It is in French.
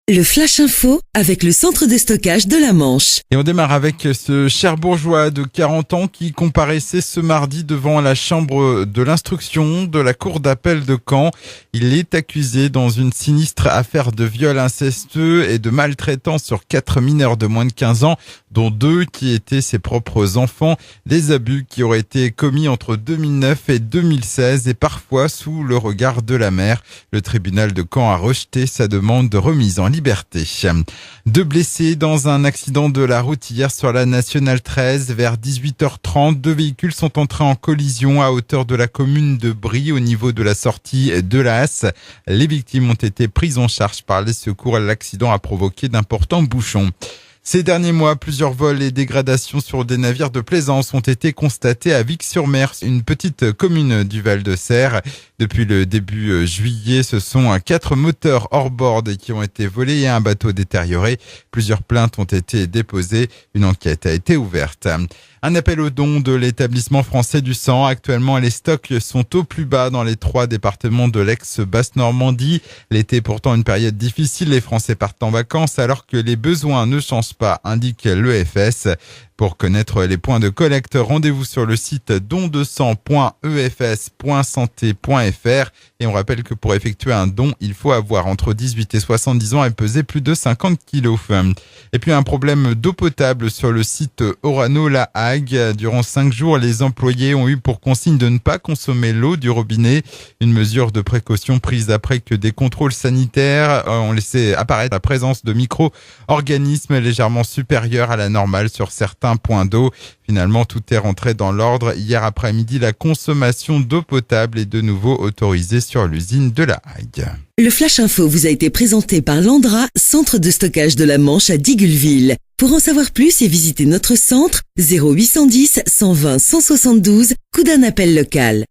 Le Flash Info avec le centre de stockage de la Manche. Et on démarre avec ce Cherbourgeois de 40 ans qui comparaissait ce mardi devant la chambre de l'instruction de la cour d'appel de Caen. Il est accusé dans une sinistre affaire de viol incestueux et de maltraitance sur 4 mineurs de moins de 15 ans, dont 2 qui étaient ses propres enfants. Des abus qui auraient été commis entre 2009 et 2016 et parfois sous le regard de la mère. Le tribunal de Caen a rejeté sa demande de remise en liberté. 2 blessés dans un accident de la route hier sur la nationale 13 vers 18h30. 2 véhicules sont entrés en collision à hauteur de la commune de Brie au niveau de la sortie de la Hasse. Les victimes ont été prises en charge par les secours. L'accident a provoqué d'importants bouchons. Ces derniers mois, plusieurs vols et dégradations sur des navires de plaisance ont été constatés à Vic-sur-Mer, une petite commune du Val-de-Serre. Depuis le début juillet, ce sont 4 moteurs hors-bord qui ont été volés et un bateau détérioré. Plusieurs plaintes ont été déposées. Une enquête a été ouverte. Un appel aux dons de l'établissement français du sang. Actuellement, les stocks sont au plus bas dans les 3 départements de l'ex-Basse-Normandie. L'été est pourtant une période difficile. Les Français partent en vacances alors que les besoins ne changent pas, indique l'EFS. Pour connaître les points de collecte, rendez-vous sur le site dondesang.efs.santé.fr. Et on rappelle que pour effectuer un don, il faut avoir entre 18 et 70 ans et peser plus de 50 kilos. Et puis un problème d'eau potable sur le site Orano-La Hague. Durant 5 jours, les employés ont eu pour consigne de ne pas consommer l'eau du robinet. Une mesure de précaution prise après que des contrôles sanitaires ont laissé apparaître la présence de micro-organismes légèrement supérieurs à la normale sur certains points d'eau. Finalement, tout est rentré dans l'ordre. Hier après-midi, la consommation d'eau potable est de nouveau autorisée sur l'usine de La Hague. Le Flash Info vous a été présenté par Landra, centre de stockage de la Manche à Digguleville. Pour en savoir plus et visiter notre centre, 0810 120 172, coup d'un appel local.